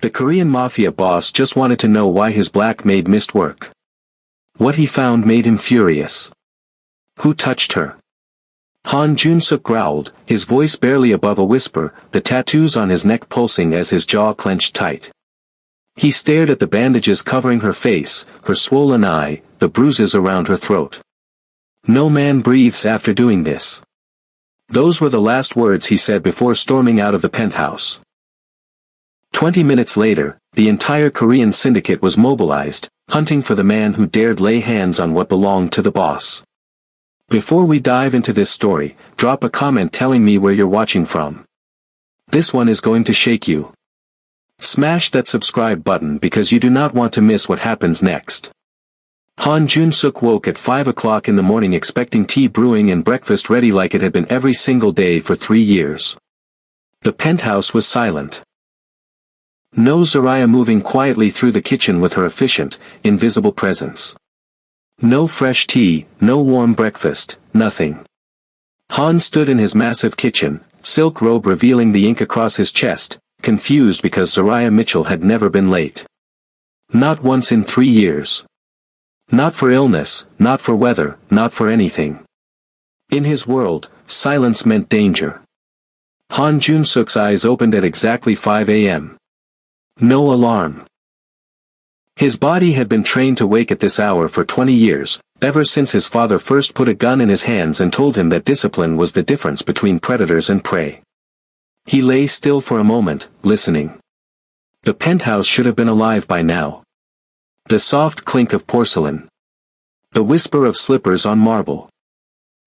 The Korean Mafia boss just wanted to know why his black maid missed work. What he found made him furious. Who touched her? Han Jun-suk growled, his voice barely above a whisper, the tattoos on his neck pulsing as his jaw clenched tight. He stared at the bandages covering her face, her swollen eye, the bruises around her throat. No man breathes after doing this. Those were the last words he said before storming out of the penthouse. 20 minutes later, the entire Korean syndicate was mobilized, hunting for the man who dared lay hands on what belonged to the boss. Before we dive into this story, drop a comment telling me where you're watching from. This one is going to shake you. Smash that subscribe button because you do not want to miss what happens next. Han Jun-suk woke at 5 o'clock in the morning expecting tea brewing and breakfast ready like it had been every single day for 3 years. The penthouse was silent. No Zaraya moving quietly through the kitchen with her efficient, invisible presence. No fresh tea, no warm breakfast, nothing. Han stood in his massive kitchen, silk robe revealing the ink across his chest, confused because Zaraya Mitchell had never been late. Not once in 3 years. Not for illness, not for weather, not for anything. In his world, silence meant danger. Han Jun-suk's eyes opened at exactly 5 a.m. No alarm. His body had been trained to wake at this hour for 20 years, ever since his father first put a gun in his hands and told him that discipline was the difference between predators and prey. He lay still for a moment, listening. The penthouse should have been alive by now. The soft clink of porcelain. The whisper of slippers on marble.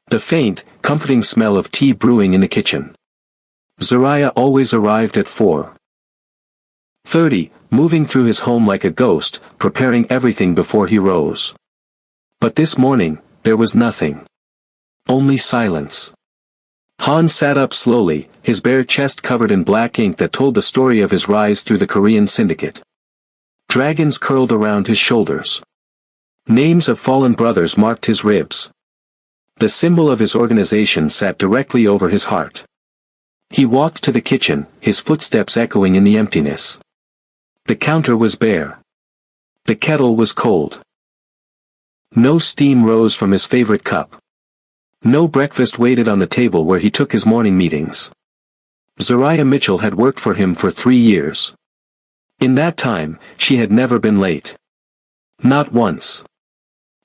The faint, comforting smell of tea brewing in the kitchen. Zaraya always arrived at 4:30, moving through his home like a ghost, preparing everything before he rose. But this morning, there was nothing. Only silence. Han sat up slowly, his bare chest covered in black ink that told the story of his rise through the Korean syndicate. Dragons curled around his shoulders. Names of fallen brothers marked his ribs. The symbol of his organization sat directly over his heart. He walked to the kitchen, his footsteps echoing in the emptiness. The counter was bare. The kettle was cold. No steam rose from his favorite cup. No breakfast waited on the table where he took his morning meetings. Zaraya Mitchell had worked for him for 3 years. In that time, she had never been late. Not once.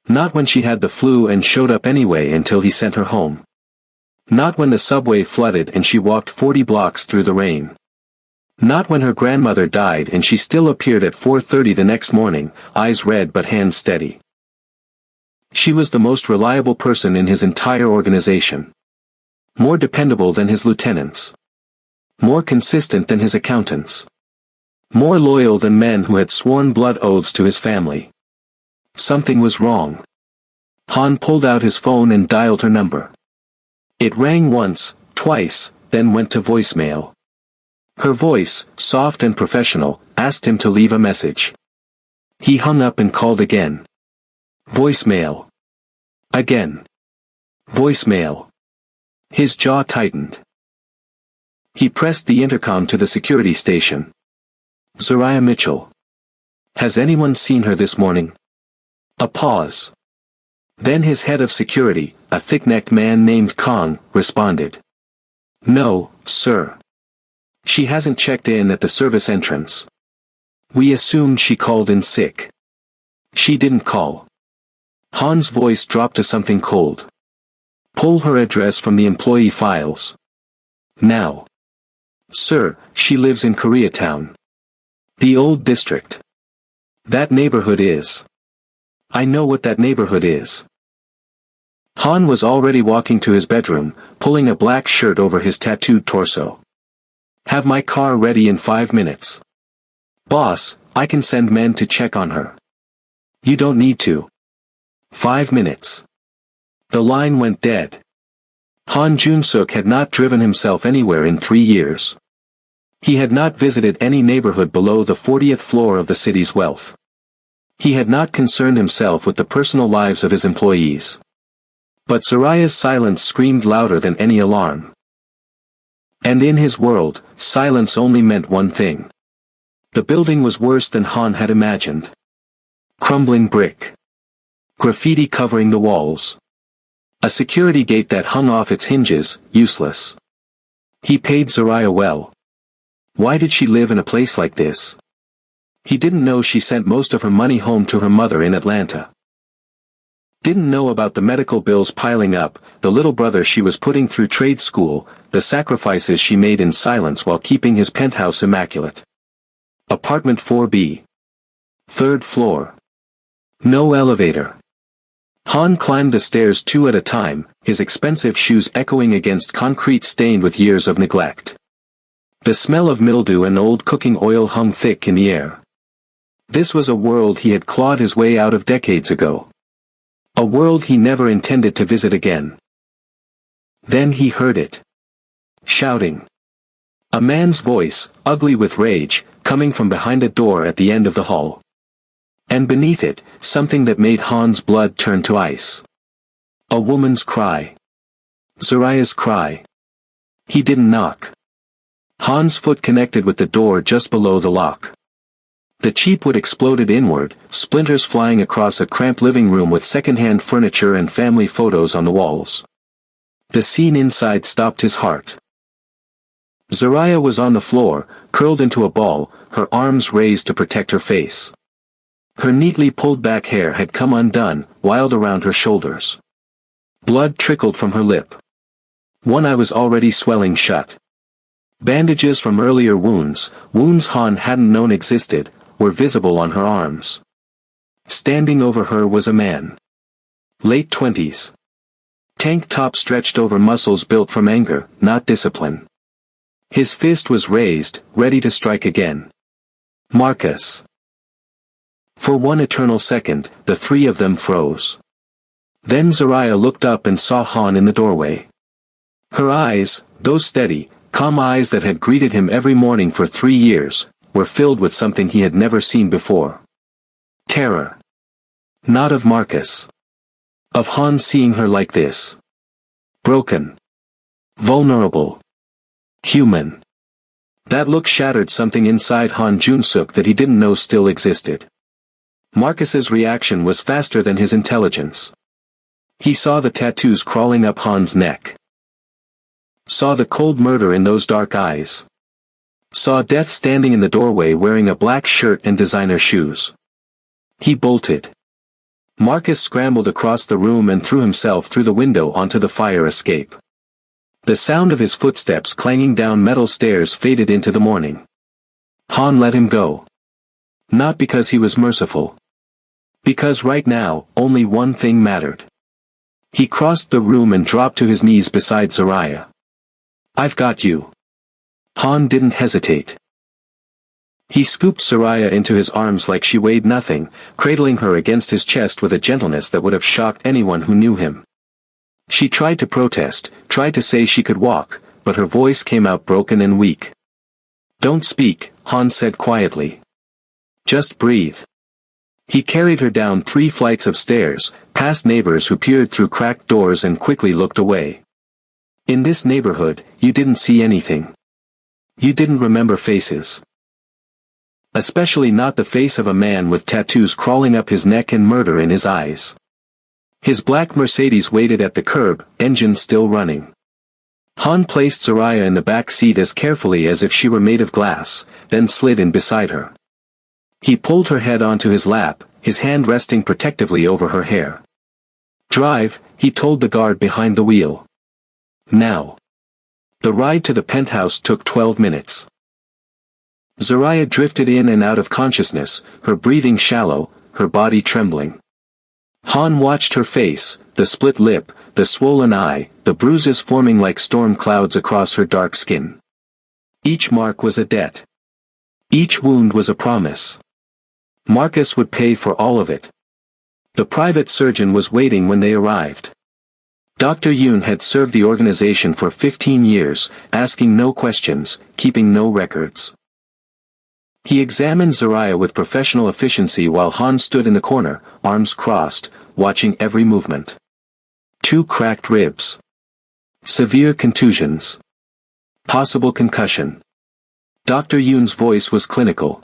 Not when she had the flu and showed up anyway until he sent her home. Not when the subway flooded and she walked 40 blocks through the rain. Not when her grandmother died and she still appeared at 4:30 the next morning, eyes red but hands steady. She was the most reliable person in his entire organization. More dependable than his lieutenants. More consistent than his accountants. More loyal than men who had sworn blood oaths to his family. Something was wrong. Han pulled out his phone and dialed her number. It rang once, twice, then went to voicemail. Her voice, soft and professional, asked him to leave a message. He hung up and called again. Voicemail. Again. Voicemail. His jaw tightened. He pressed the intercom to the security station. Zaraya Mitchell. Has anyone seen her this morning? A pause. Then his head of security, a thick-necked man named Kong, responded. No, sir. She hasn't checked in at the service entrance. We assumed she called in sick. She didn't call. Han's voice dropped to something cold. Pull her address from the employee files. Now. Sir, she lives in Koreatown. The old district. That neighborhood is. I know what that neighborhood is. Han was already walking to his bedroom, pulling a black shirt over his tattooed torso. Have my car ready in 5 minutes. Boss, I can send men to check on her. You don't need to. 5 minutes. The line went dead. Han Jun-suk had not driven himself anywhere in 3 years. He had not visited any neighborhood below the 40th floor of the city's wealth. He had not concerned himself with the personal lives of his employees. But Zaraya's silence screamed louder than any alarm. And in his world, silence only meant one thing. The building was worse than Han had imagined. Crumbling brick. Graffiti covering the walls. A security gate that hung off its hinges, useless. He paid Zariah well. Why did she live in a place like this? He didn't know she sent most of her money home to her mother in Atlanta. Didn't know about the medical bills piling up, the little brother she was putting through trade school, the sacrifices she made in silence while keeping his penthouse immaculate. Apartment 4B. Third floor. No elevator. Han climbed the stairs 2 at a time, his expensive shoes echoing against concrete stained with years of neglect. The smell of mildew and old cooking oil hung thick in the air. This was a world he had clawed his way out of decades ago. A world he never intended to visit again. Then he heard it. Shouting. A man's voice, ugly with rage, coming from behind a door at the end of the hall. And beneath it, something that made Han's blood turn to ice. A woman's cry. Zariah's cry. He didn't knock. Han's foot connected with the door just below the lock. The cheap wood exploded inward, splinters flying across a cramped living room with second-hand furniture and family photos on the walls. The scene inside stopped his heart. Zariah was on the floor, curled into a ball, her arms raised to protect her face. Her neatly pulled back hair had come undone, wild around her shoulders. Blood trickled from her lip. One eye was already swelling shut. Bandages from earlier wounds Han hadn't known existed, were visible on her arms. Standing over her was a man. Late 20s. Tank top stretched over muscles built from anger, not discipline. His fist was raised, ready to strike again. Marcus. For one eternal second, the three of them froze. Then Zariah looked up and saw Han in the doorway. Her eyes, those steady, calm eyes that had greeted him every morning for 3 years, were filled with something he had never seen before. Terror. Not of Marcus. Of Han seeing her like this. Broken. Vulnerable. Human. That look shattered something inside Han Jun-suk that he didn't know still existed. Marcus's reaction was faster than his intelligence. He saw the tattoos crawling up Han's neck. Saw the cold murder in those dark eyes. Saw death standing in the doorway wearing a black shirt and designer shoes. He bolted. Marcus scrambled across the room and threw himself through the window onto the fire escape. The sound of his footsteps clanging down metal stairs faded into the morning. Han let him go. Not because he was merciful. Because right now, only one thing mattered. He crossed the room and dropped to his knees beside Zariah. I've got you. Han didn't hesitate. He scooped Zariah into his arms like she weighed nothing, cradling her against his chest with a gentleness that would have shocked anyone who knew him. She tried to protest, tried to say she could walk, but her voice came out broken and weak. Don't speak, Han said quietly. Just breathe. He carried her down 3 flights of stairs, past neighbors who peered through cracked doors and quickly looked away. In this neighborhood, you didn't see anything. You didn't remember faces. Especially not the face of a man with tattoos crawling up his neck and murder in his eyes. His black Mercedes waited at the curb, engine still running. Han placed Zariah in the back seat as carefully as if she were made of glass, then slid in beside her. He pulled her head onto his lap, his hand resting protectively over her hair. Drive, he told the guard behind the wheel. Now. The ride to the penthouse took 12 minutes. Zariah drifted in and out of consciousness, her breathing shallow, her body trembling. Han watched her face, the split lip, the swollen eye, the bruises forming like storm clouds across her dark skin. Each mark was a debt. Each wound was a promise. Marcus would pay for all of it. The private surgeon was waiting when they arrived. Dr. Yoon had served the organization for 15 years, asking no questions, keeping no records. He examined Zariah with professional efficiency while Han stood in the corner, arms crossed, watching every movement. 2 cracked ribs. Severe contusions. Possible concussion. Dr. Yoon's voice was clinical.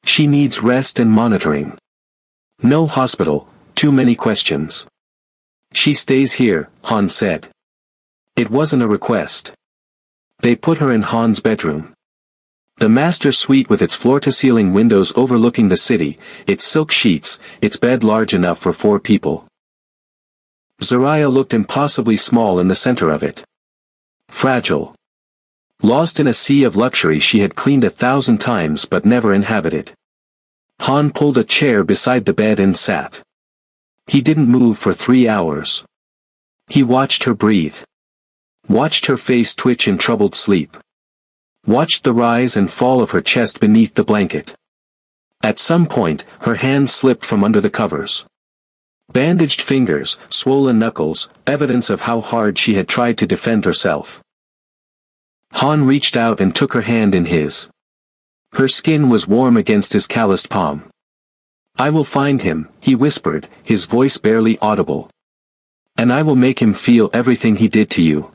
She needs rest and monitoring. No hospital, too many questions. She stays here, Han said. It wasn't a request. They put her in Han's bedroom. The master suite with its floor-to-ceiling windows overlooking the city, its silk sheets, its bed large enough for 4 people. Zaraya looked impossibly small in the center of it. Fragile. Lost in a sea of luxury she had cleaned 1,000 times but never inhabited. Han pulled a chair beside the bed and sat. He didn't move for 3 hours. He watched her breathe. Watched her face twitch in troubled sleep. Watched the rise and fall of her chest beneath the blanket. At some point, her hand slipped from under the covers. Bandaged fingers, swollen knuckles, evidence of how hard she had tried to defend herself. Han reached out and took her hand in his. Her skin was warm against his calloused palm. I will find him, he whispered, his voice barely audible. And I will make him feel everything he did to you.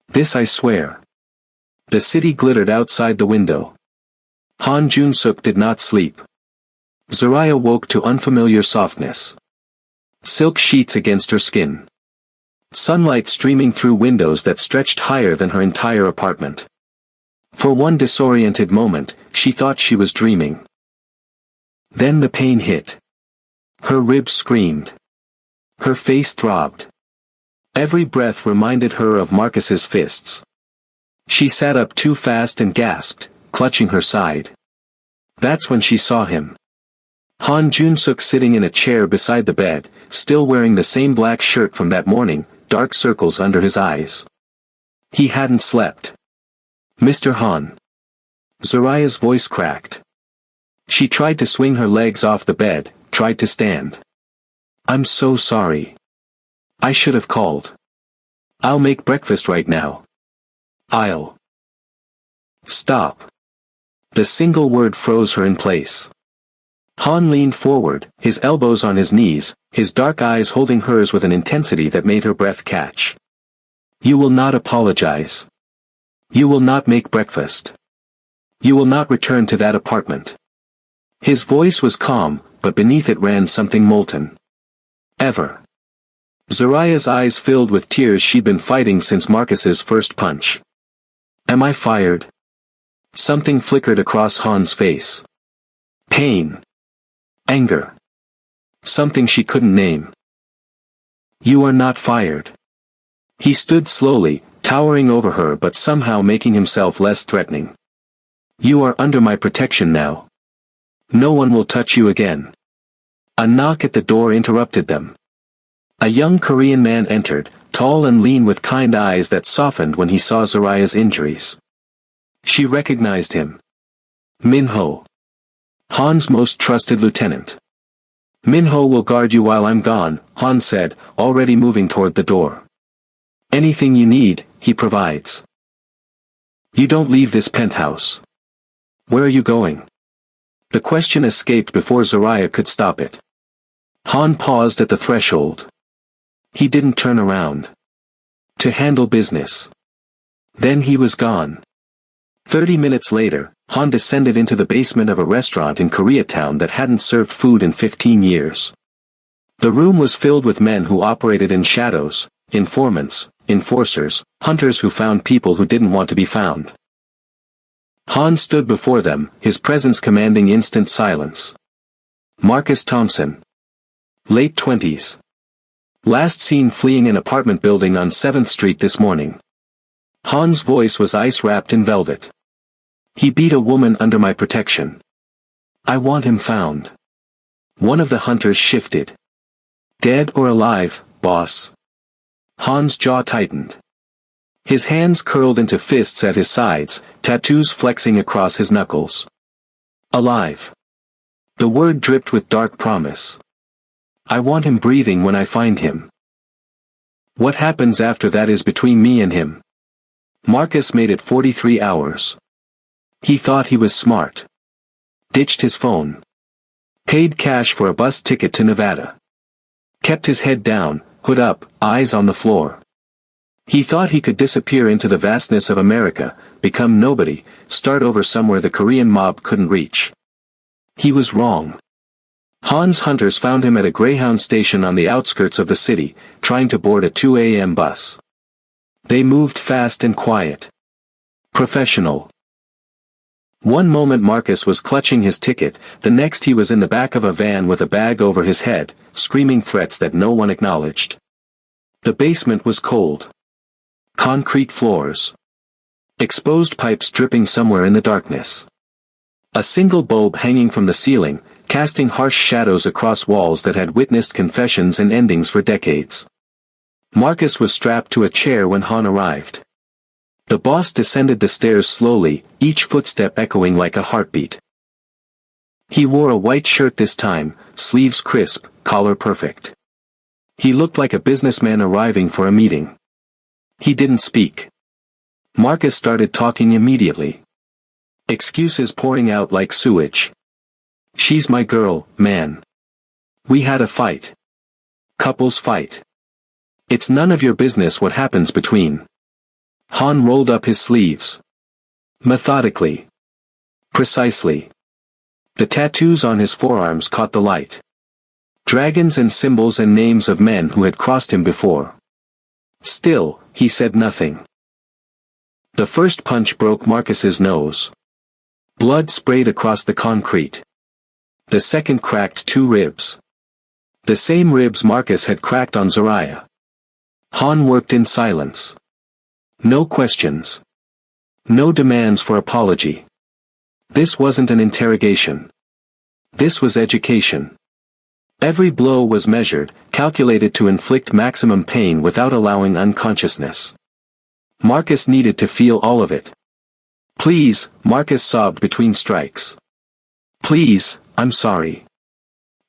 This I swear. The city glittered outside the window. Han Jun-suk did not sleep. Zaraya woke to unfamiliar softness. Silk sheets against her skin. Sunlight streaming through windows that stretched higher than her entire apartment. For one disoriented moment, she thought she was dreaming. Then the pain hit. Her ribs screamed. Her face throbbed. Every breath reminded her of Marcus's fists. She sat up too fast and gasped, clutching her side. That's when she saw him. Han Jun-suk sitting in a chair beside the bed, still wearing the same black shirt from that morning, dark circles under his eyes. He hadn't slept. Mr. Han. Zaraya's voice cracked. She tried to swing her legs off the bed, tried to stand. I'm so sorry. I should have called. I'll make breakfast right now. I'll. Stop. The single word froze her in place. Han leaned forward, his elbows on his knees, his dark eyes holding hers with an intensity that made her breath catch. You will not apologize. You will not make breakfast. You will not return to that apartment. His voice was calm, but beneath it ran something molten. Ever. Zaraya's eyes filled with tears. She'd been fighting since Marcus's first punch. Am I fired? Something flickered across Han's face. Pain. Anger. Something she couldn't name. You are not fired. He stood slowly, towering over her but somehow making himself less threatening. You are under my protection now. No one will touch you again. A knock at the door interrupted them. A young Korean man entered, tall and lean with kind eyes that softened when he saw Zaraya's injuries. She recognized him. Minho. Han's most trusted lieutenant. Minho will guard you while I'm gone, Han said, already moving toward the door. Anything you need, he provides. You don't leave this penthouse. Where are you going? The question escaped before Zaraya could stop it. Han paused at the threshold. He didn't turn around. To handle business. Then he was gone. 30 minutes later, Han descended into the basement of a restaurant in Koreatown that hadn't served food in 15 years. The room was filled with men who operated in shadows, informants, enforcers, hunters who found people who didn't want to be found. Han stood before them, his presence commanding instant silence. Marcus Thompson. Late 20s. Last seen fleeing an apartment building on 7th Street this morning. Han's voice was ice-wrapped in velvet. He beat a woman under my protection. I want him found. One of the hunters shifted. Dead or alive, boss? Han's jaw tightened. His hands curled into fists at his sides, tattoos flexing across his knuckles. Alive. The word dripped with dark promise. I want him breathing when I find him. What happens after that is between me and him. Marcus made it 43 hours. He thought he was smart. Ditched his phone. Paid cash for a bus ticket to Nevada. Kept his head down, hood up, eyes on the floor. He thought he could disappear into the vastness of America, become nobody, start over somewhere the Korean mob couldn't reach. He was wrong. Han's hunters found him at a Greyhound station on the outskirts of the city, trying to board a 2 a.m. bus. They moved fast and quiet. Professional. One moment Marcus was clutching his ticket, the next he was in the back of a van with a bag over his head, screaming threats that no one acknowledged. The basement was cold. Concrete floors. Exposed pipes dripping somewhere in the darkness. A single bulb hanging from the ceiling, casting harsh shadows across walls that had witnessed confessions and endings for decades. Marcus was strapped to a chair when Han arrived. The boss descended the stairs slowly, each footstep echoing like a heartbeat. He wore a white shirt this time, sleeves crisp, collar perfect. He looked like a businessman arriving for a meeting. He didn't speak. Marcus started talking immediately. Excuses pouring out like sewage. She's my girl, man. We had a fight. Couples fight. It's none of your business what happens between. Han rolled up his sleeves. Methodically. Precisely. The tattoos on his forearms caught the light. Dragons and symbols and names of men who had crossed him before. Still, he said nothing. The first punch broke Marcus's nose. Blood sprayed across the concrete. The second cracked 2 ribs. The same ribs Marcus had cracked on Zariah. Han worked in silence. No questions. No demands for apology. This wasn't an interrogation. This was education. Every blow was measured, calculated to inflict maximum pain without allowing unconsciousness. Marcus needed to feel all of it. Please, Marcus sobbed between strikes. Please, I'm sorry.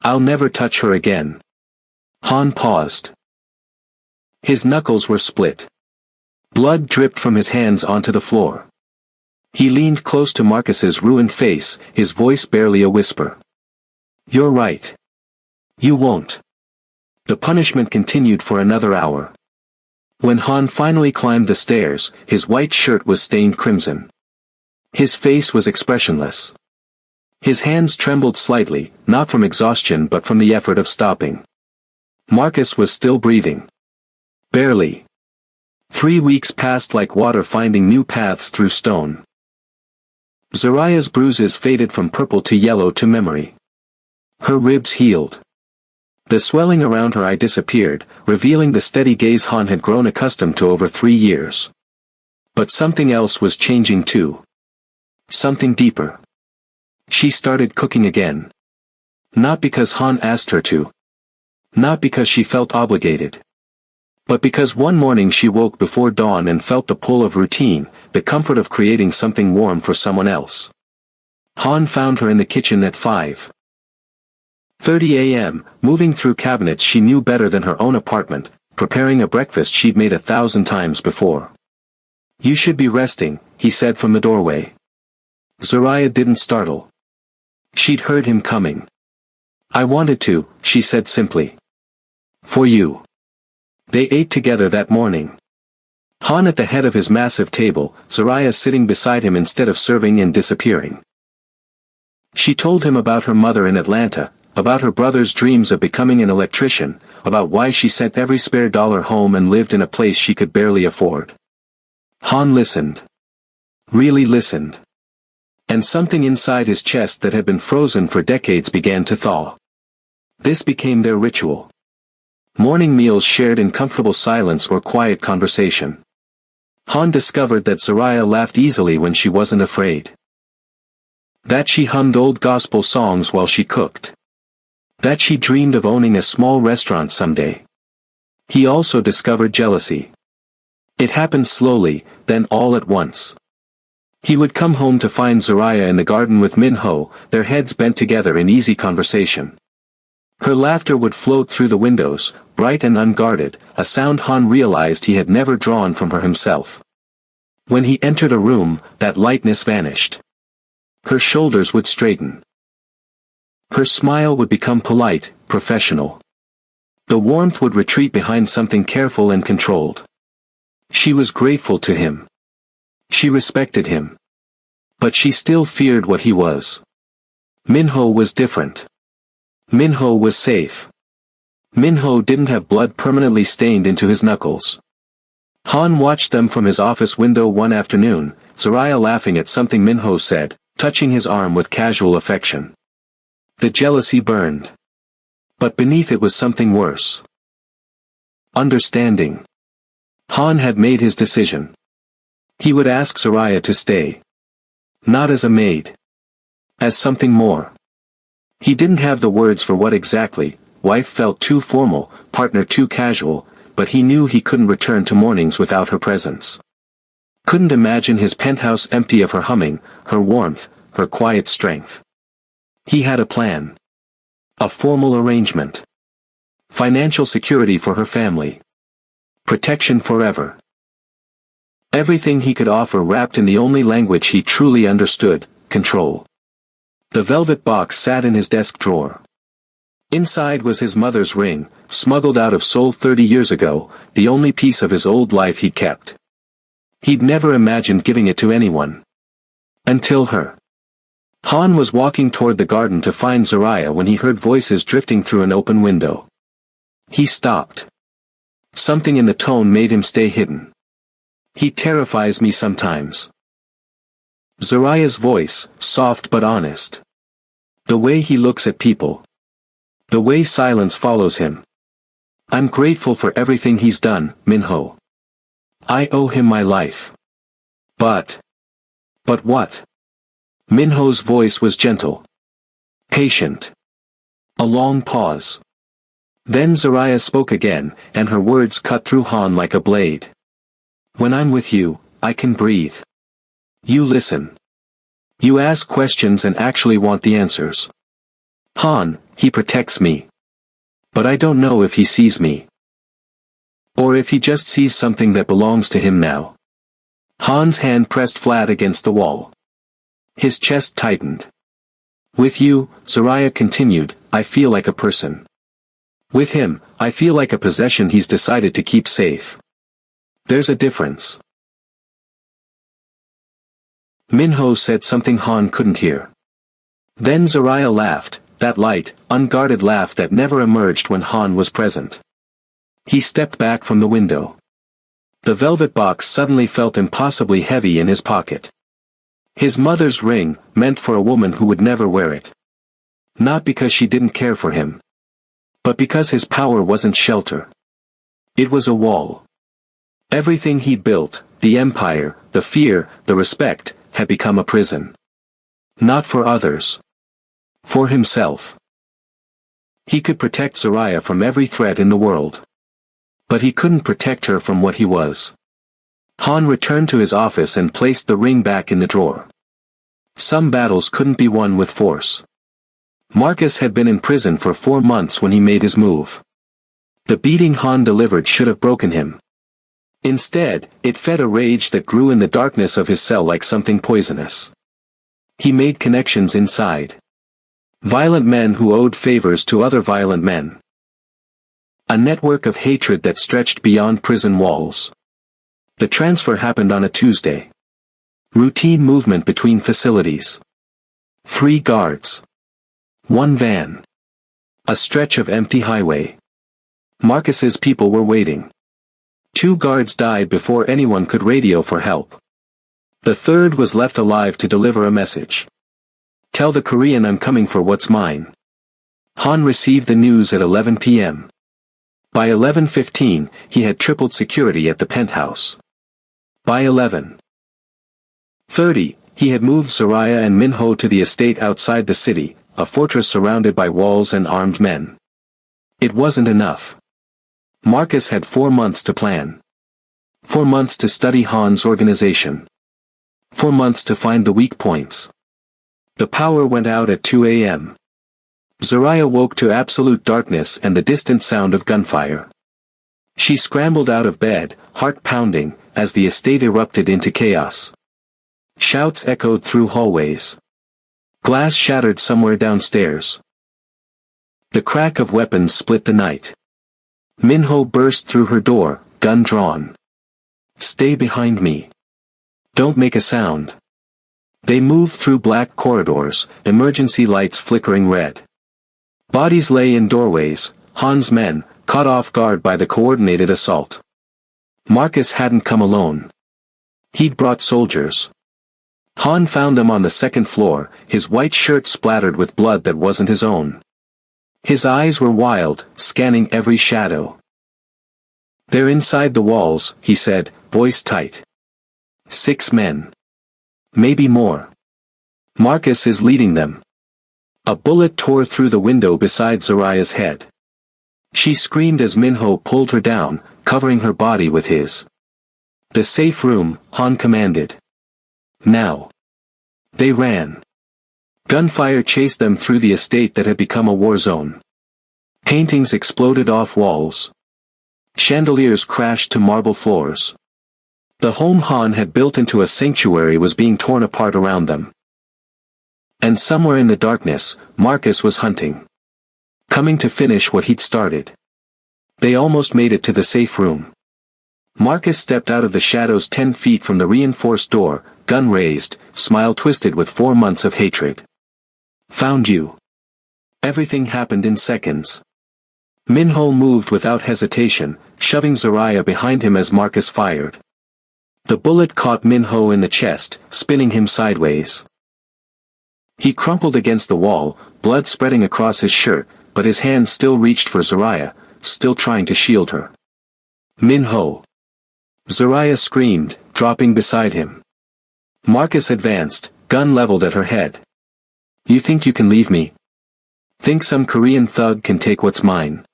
I'll never touch her again. Han paused. His knuckles were split. Blood dripped from his hands onto the floor. He leaned close to Marcus's ruined face, his voice barely a whisper. You're right. You won't. The punishment continued for another hour. When Han finally climbed the stairs, his white shirt was stained crimson. His face was expressionless. His hands trembled slightly, not from exhaustion but from the effort of stopping. Marcus was still breathing. Barely. 3 weeks passed like water finding new paths through stone. Zariah's bruises faded from purple to yellow to memory. Her ribs healed. The swelling around her eye disappeared, revealing the steady gaze Han had grown accustomed to over 3 years. But something else was changing too. Something deeper. She started cooking again. Not because Han asked her to. Not because she felt obligated. But because one morning she woke before dawn and felt the pull of routine, the comfort of creating something warm for someone else. Han found her in the kitchen at 5:30 a.m., moving through cabinets she knew better than her own apartment, preparing a breakfast she'd made 1,000 times before. You should be resting, he said from the doorway. Zariah didn't startle. She'd heard him coming. I wanted to, she said simply. For you. They ate together that morning. Han at the head of his massive table, Zariah sitting beside him instead of serving and disappearing. She told him about her mother in Atlanta, about her brother's dreams of becoming an electrician, about why she sent every spare dollar home and lived in a place she could barely afford. Han listened. Really listened. And something inside his chest that had been frozen for decades began to thaw. This became their ritual. Morning meals shared in comfortable silence or quiet conversation. Han discovered that Zariah laughed easily when she wasn't afraid. That she hummed old gospel songs while she cooked. That she dreamed of owning a small restaurant someday. He also discovered jealousy. It happened slowly, then all at once. He would come home to find Zariah in the garden with Min-ho, their heads bent together in easy conversation. Her laughter would float through the windows, bright and unguarded, a sound Han realized he had never drawn from her himself. When he entered a room, that lightness vanished. Her shoulders would straighten. Her smile would become polite, professional. The warmth would retreat behind something careful and controlled. She was grateful to him. She respected him. But she still feared what he was. Minho was different. Minho was safe. Minho didn't have blood permanently stained into his knuckles. Han watched them from his office window one afternoon, Zaraya laughing at something Minho said, touching his arm with casual affection. The jealousy burned. But beneath it was something worse. Understanding. Han had made his decision. He would ask Zaraya to stay. Not as a maid. As something more. He didn't have the words for what exactly. Wife felt too formal, partner too casual, but he knew he couldn't return to mornings without her presence. Couldn't imagine his penthouse empty of her humming, her warmth, her quiet strength. He had a plan. A formal arrangement. Financial security for her family. Protection forever. Everything he could offer wrapped in the only language he truly understood, control. The velvet box sat in his desk drawer. Inside was his mother's ring, smuggled out of Seoul 30 years ago, the only piece of his old life he'd kept. He'd never imagined giving it to anyone. Until her. Han was walking toward the garden to find Zaraya when he heard voices drifting through an open window. He stopped. Something in the tone made him stay hidden. He terrifies me sometimes. Zaraya's voice, soft but honest. The way he looks at people. The way silence follows him. I'm grateful for everything he's done, Minho. I owe him my life. But what? Minho's voice was gentle. Patient. A long pause. Then Zaraya spoke again, and her words cut through Han like a blade. When I'm with you, I can breathe. You listen. You ask questions and actually want the answers. Han, he protects me. But I don't know if he sees me. Or if he just sees something that belongs to him now. Han's hand pressed flat against the wall. His chest tightened. With you, Zaraya continued, I feel like a person. With him, I feel like a possession he's decided to keep safe. There's a difference. Minho said something Han couldn't hear. Then Zaraya laughed, that light, unguarded laugh that never emerged when Han was present. He stepped back from the window. The velvet box suddenly felt impossibly heavy in his pocket. His mother's ring, meant for a woman who would never wear it. Not because she didn't care for him. But because his power wasn't shelter. It was a wall. Everything he built, the empire, the fear, the respect, had become a prison. Not for others. For himself. He could protect Zaraya from every threat in the world. But he couldn't protect her from what he was. Han returned to his office and placed the ring back in the drawer. Some battles couldn't be won with force. Marcus had been in prison for 4 months when he made his move. The beating Han delivered should have broken him. Instead, it fed a rage that grew in the darkness of his cell like something poisonous. He made connections inside. Violent men who owed favors to other violent men. A network of hatred that stretched beyond prison walls. The transfer happened on a Tuesday. Routine movement between facilities. 3 guards. 1 van. A stretch of empty highway. Marcus's people were waiting. 2 guards died before anyone could radio for help. The 3rd was left alive to deliver a message. Tell the Korean I'm coming for what's mine. Han received the news at 11 p.m. By 11:15, he had tripled security at the penthouse. By 11:30, he had moved Zaraya and Minho to the estate outside the city, a fortress surrounded by walls and armed men. It wasn't enough. Marcus had 4 months to plan. 4 months to study Han's organization. 4 months to find the weak points. The power went out at 2 a.m. Zaraya woke to absolute darkness and the distant sound of gunfire. She scrambled out of bed, heart pounding, as the estate erupted into chaos. Shouts echoed through hallways. Glass shattered somewhere downstairs. The crack of weapons split the night. Minho burst through her door, gun drawn. Stay behind me. Don't make a sound. They moved through black corridors, emergency lights flickering red. Bodies lay in doorways, Han's men, caught off guard by the coordinated assault. Marcus hadn't come alone. He'd brought soldiers. Han found them on the second floor, his white shirt splattered with blood that wasn't his own. His eyes were wild, scanning every shadow. "They're inside the walls," he said, voice tight. 6 men. Maybe more. Marcus is leading them. A bullet tore through the window beside Zariah's head. She screamed as Minho pulled her down, covering her body with his. "The safe room," Han commanded. "Now." They ran. Gunfire chased them through the estate that had become a war zone. Paintings exploded off walls. Chandeliers crashed to marble floors. The home Han had built into a sanctuary was being torn apart around them. And somewhere in the darkness, Marcus was hunting. Coming to finish what he'd started. They almost made it to the safe room. Marcus stepped out of the shadows 10 feet from the reinforced door, gun raised, smile twisted with 4 months of hatred. "Found you." Everything happened in seconds. Minho moved without hesitation, shoving Zariah behind him as Marcus fired. The bullet caught Minho in the chest, spinning him sideways. He crumpled against the wall, blood spreading across his shirt, but his hand still reached for Zariah, still trying to shield her. "Minho!" Zariah screamed, dropping beside him. Marcus advanced, gun leveled at her head. "You think you can leave me? Think some Korean thug can take what's mine?"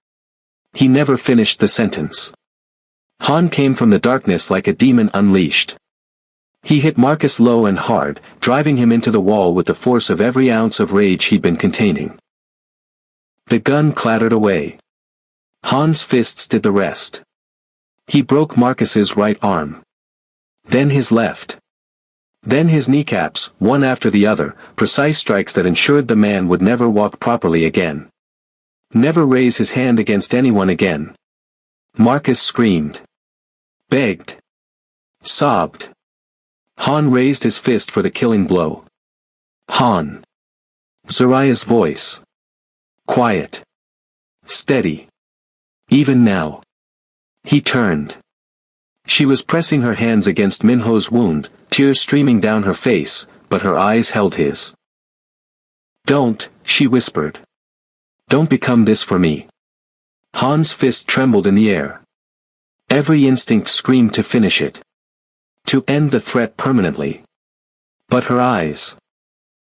He never finished the sentence. Han came from the darkness like a demon unleashed. He hit Marcus low and hard, driving him into the wall with the force of every ounce of rage he'd been containing. The gun clattered away. Han's fists did the rest. He broke Marcus's right arm. Then his left. Then his kneecaps, one after the other, precise strikes that ensured the man would never walk properly again. Never raise his hand against anyone again. Marcus screamed. Begged. Sobbed. Han raised his fist for the killing blow. Han. Zariah's voice. Quiet. Steady. Even now. He turned. She was pressing her hands against Minho's wound, tears streaming down her face, but her eyes held his. "Don't," she whispered. "Don't become this for me." Han's fist trembled in the air. Every instinct screamed to finish it. To end the threat permanently. But her eyes.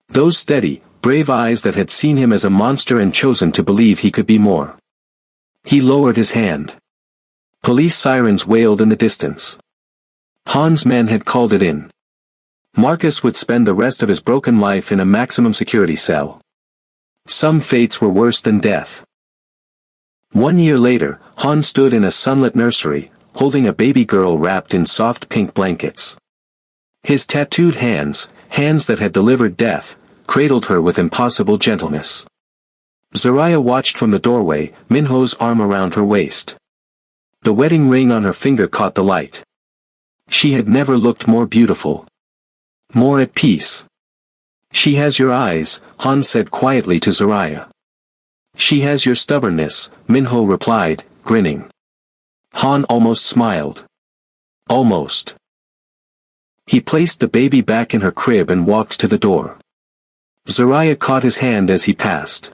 Those steady, brave eyes that had seen him as a monster and chosen to believe he could be more. He lowered his hand. Police sirens wailed in the distance. Han's men had called it in. Marcus would spend the rest of his broken life in a maximum security cell. Some fates were worse than death. 1 year later, Han stood in a sunlit nursery, holding a baby girl wrapped in soft pink blankets. His tattooed hands, hands that had delivered death, cradled her with impossible gentleness. Zariah watched from the doorway, Minho's arm around her waist. The wedding ring on her finger caught the light. She had never looked more beautiful. More at peace. "She has your eyes," Han said quietly to Zariah. "She has your stubbornness," Minho replied, grinning. Han almost smiled. Almost. He placed the baby back in her crib and walked to the door. Zariah caught his hand as he passed.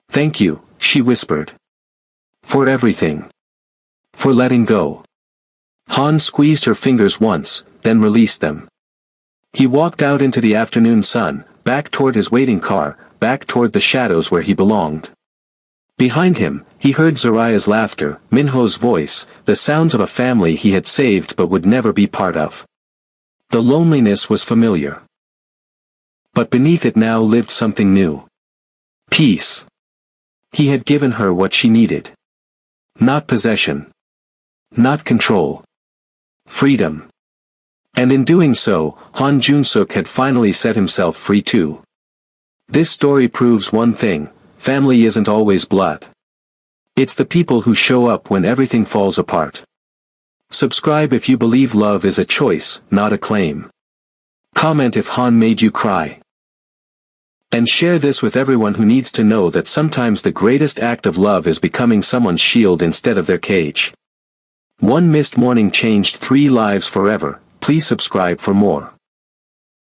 "Thank you," she whispered. "For everything. For letting go." Han squeezed her fingers once, then released them. He walked out into the afternoon sun, back toward his waiting car, back toward the shadows where he belonged. Behind him, he heard Zariah's laughter, Minho's voice, the sounds of a family he had saved but would never be part of. The loneliness was familiar. But beneath it now lived something new. Peace. He had given her what she needed. Not possession. Not control. Freedom. And in doing so, Han Jun-suk had finally set himself free too. This story proves one thing: family isn't always blood. It's the people who show up when everything falls apart. Subscribe if you believe love is a choice, not a claim. Comment if Han made you cry. And share this with everyone who needs to know that sometimes the greatest act of love is becoming someone's shield instead of their cage. One missed morning changed 3 lives forever. Please subscribe for more.